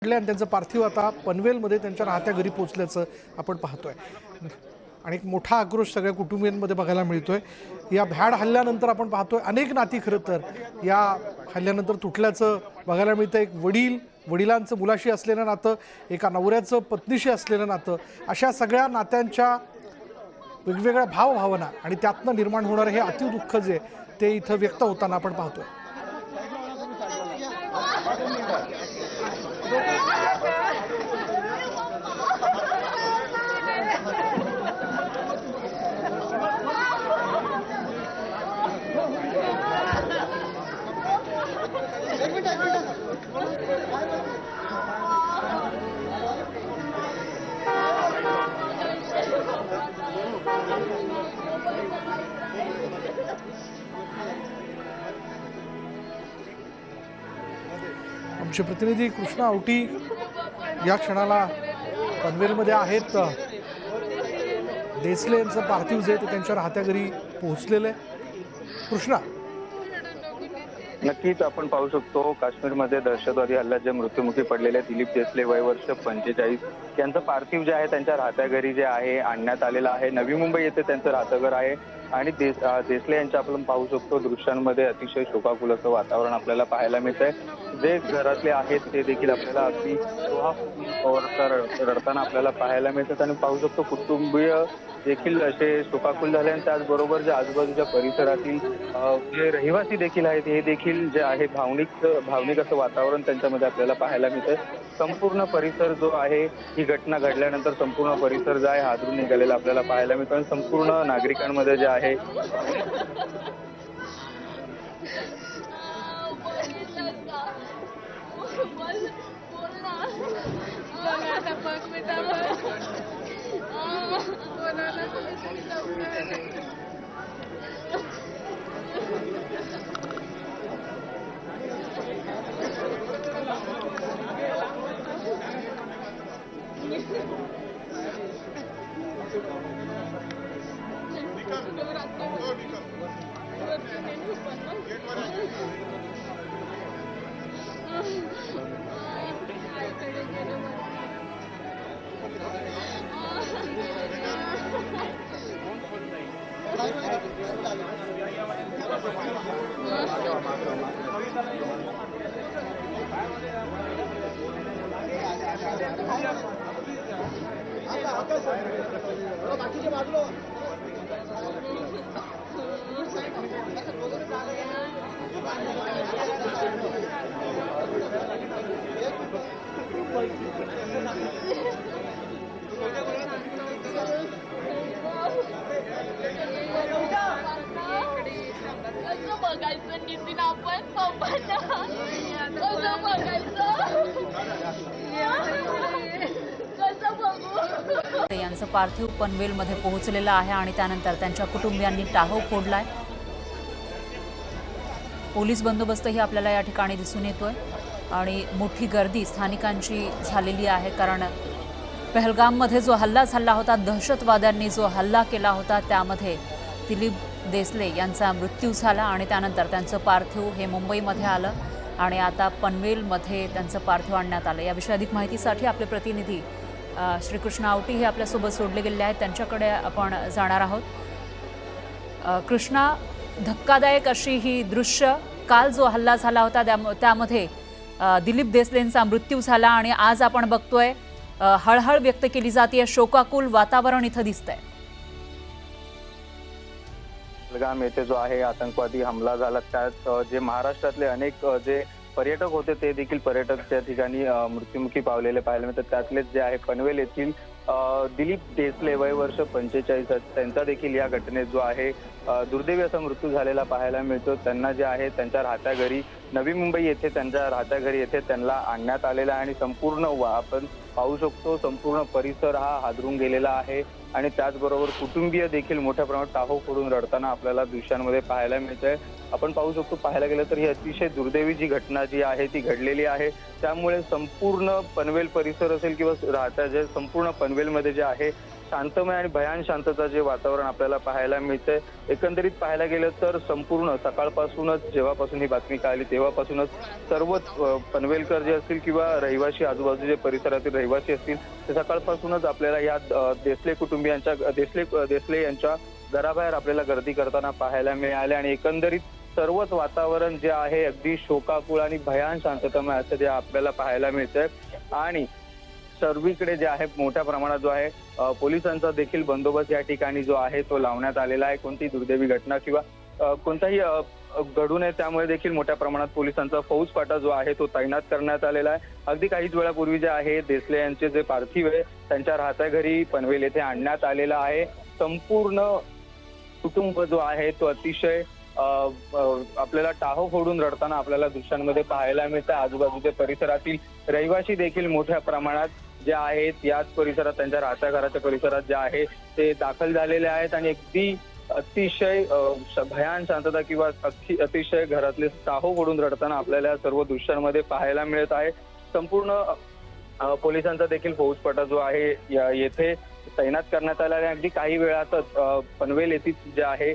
आणि त्यांचं पार्थिव आता पनवेलमध्ये त्यांच्या राहत्या घरी पोहोचल्याचं आपण पाहतोय आणि एक मोठा आक्रोश सगळ्या कुटुंबियांमध्ये बघायला मिळतोय। या भ्याड हल्ल्यानंतर आपण पाहतोय अनेक नाती खरं तर या हल्ल्यानंतर तुटल्याचं बघायला मिळतं। एक वडिलांचं मुलाशी असलेलं नातं, एका नवऱ्याचं पत्नीशी असलेलं नातं, अशा सगळ्या नात्यांच्या वेगवेगळ्या भावभावना आणि त्यातनं निर्माण होणारं हे अति दुःख जे ते इथं व्यक्त होताना आपण पाहतोय। आमचे प्रतिनिधी कृष्णा आवटी या क्षणाला पनवेलमध्ये आहेत। देसले यांचं पार्थिव जे ते त्यांच्या राहत्या घरी पोहोचलेले। कृष्णा, नक्कीच आपण पाहू शकतो काश्मीरमध्ये दहशतवादी हल्ल्यात जे मृत्युमुखी पडलेले दिलीप देसले वय वर्ष 45 यांचं पार्थिव जे आहे त्यांच्या राहत्या घरी जे आहे आणण्यात आलेलं आहे। नवी मुंबई येथे त्यांचं राहतं घर आहे आणि देसले यांच्या आपण पाहू शकतो दृश्यांमध्ये अतिशय शोकाकुल असं वातावरण आपल्याला पाहायला मिळतंय। जे घरातले आहेत ते देखील आपल्याला अगदी रडताना आपल्याला पाहायला मिळतात आणि पाहू शकतो कुटुंबीय देखील असे शोकाकुल झाले आणि त्याचबरोबर जे आजूबाजूच्या परिसरातील जे रहिवासी देखील आहेत हे देखील जे आहे भावनिक असं वातावरण त्यांच्यामध्ये आपल्याला पाहायला मिळतंय। संपूर्ण परिसर जो आहे ही घटना घडल्यानंतर संपूर्ण परिसर जो आहे हादरून निघालेला आपल्याला पाहायला मिळतो आणि संपूर्ण नागरिकांमध्ये जे आहे यांचं पार्थिव पनवेलमध्ये पोहोचलेलं आहे आणि त्यानंतर त्यांच्या कुटुंबियांनी टाहो फोडलाय। पोलीस बंदोबस्तही आपल्याला या ठिकाणी दिसून येतोय आणि मोठी गर्दी स्थानिकांची झालेली आहे, कारण पहलगाममध्ये जो हल्ला झाला होता, दहशतवाद्यांनी जो हल्ला केला होता, त्यामध्ये दिलीप देसले यांचा मृत्यू झाला आणि त्यानंतर त्यांचं पार्थिव हे मुंबईमध्ये आलं आणि आता पनवेलमध्ये त्यांचं पार्थिव आणण्यात आलं। याविषयी अधिक माहितीसाठी आपले प्रतिनिधी श्री कृष्णा आवटी हे आपल्यासोबत जोडले गेले आहेत, त्यांच्याकडे आपण जाणार आहोत। कृष्णा, धक्कादायक अशी ही दृश्य, काल जो हल्ला झाला होता त्यामध्ये दिलीप देसलेंचा मृत्यू झाला आणि आज आपण बघतोय हळहळ व्यक्त केली जाते, शोकाकुल वातावरण इथं दिसतंय। पहलगाम येथे जो आहे आतंकवादी हमला झाला त्यात जे महाराष्ट्रातले अनेक जे पर्यटक होते ते देखील पर्यटक त्या ठिकाणी मृत्युमुखी पावलेले पाहायला मिळतात। त्यातलेच जे आहे पनवेल येथील दिलीप देसले वय वर्ष 45 त्यांचा देखील या घटनेत जो आहे दुर्दैवी असा मृत्यू झालेला पाहायला मिळतो। त्यांना जे आहे त्यांच्या राहत्या घरी नवी मुंबई येथे त्यांच्या राहत्या घरी येथे त्यांना आणण्यात आलेला आहे आणि संपूर्ण आपण पाहू शकतो संपूर्ण परिसर हा हादरून गेलेला आहे आणि त्याचबरोबर कुटुंबीय देखील मोठ्या प्रमाणात टाहो फोडून रडताना आपल्याला दृश्यांमध्ये पाहायला मिळतंय। आपण पाहू शकतो, पाहायला गेलं तर ही अतिशय दुर्दैवी जी घटना जी आहे ती घडलेली आहे। त्यामुळे संपूर्ण पनवेल परिसर असेल किंवा राहत्या जे संपूर्ण पनवेलमध्ये जे आहे शांतमय आणि भयान शांतता जे वातावरण आपल्याला पाहायला मिळतंय. एकंदरीत पाहायला गेलं तर संपूर्ण सकाळपासूनच जेव्हापासून ही बातमी कळाली तेव्हापासूनच सर्वच पनवेलकर जे असतील किंवा रहिवासी आजूबाजूचे परिसरातील रहिवासी असतील ते सकाळपासूनच आपल्याला या देसले कुटुंबियांच्या देसले यांच्या घराबाहेर आपल्याला गर्दी करताना पाहायला मिळाले आणि एकंदरीत सर्वच वातावरण जे आहे अगदी शोकाकुळ आणि भयान शांततामय असं जे आपल्याला पाहायला मिळतंय. आणि सर्वीकडे जे आहे मोठ्या प्रमाणात जो आहे पोलिसांचा देखील बंदोबस्त या ठिकाणी जो आहे तो लावण्यात आलेला आहे. कोणती दुर्दैवी घटना किंवा कोणताही घडू नये त्यामुळे देखील मोठ्या प्रमाणात पोलिसांचा फौजफाटा जो आहे तो तैनात करण्यात आलेला आहे. अगदी काहीच वेळापूर्वी जे आहे देसले यांचे जे पार्थिव आहे त्यांच्या राहत्या घरी पनवेल येथे आणण्यात आलेला आहे. संपूर्ण कुटुंब जो आहे तो अतिशय आपल्याला टाहो फोडून रडताना आपल्याला दृश्यांमध्ये पाहायला मिळतं. आजूबाजूच्या परिसरातील रहिवासी देखील मोठ्या प्रमाणात जे आहेत याच परिसरात त्यांच्या राहत्या घराच्या परिसरात जे आहे ते दाखल झालेले आहेत आणि अगदी अतिशय भयान शांतता किंवा अतिशय घरातले टाहो फोडून रडताना आपल्याला सर्व दृश्यांमध्ये पाहायला मिळत आहे. संपूर्ण पोलिसांचा देखील फौजफाटा जो आहे येथे तैनात करण्यात आला आहे. अगदी काही वेळातच पनवेल येथील जे आहे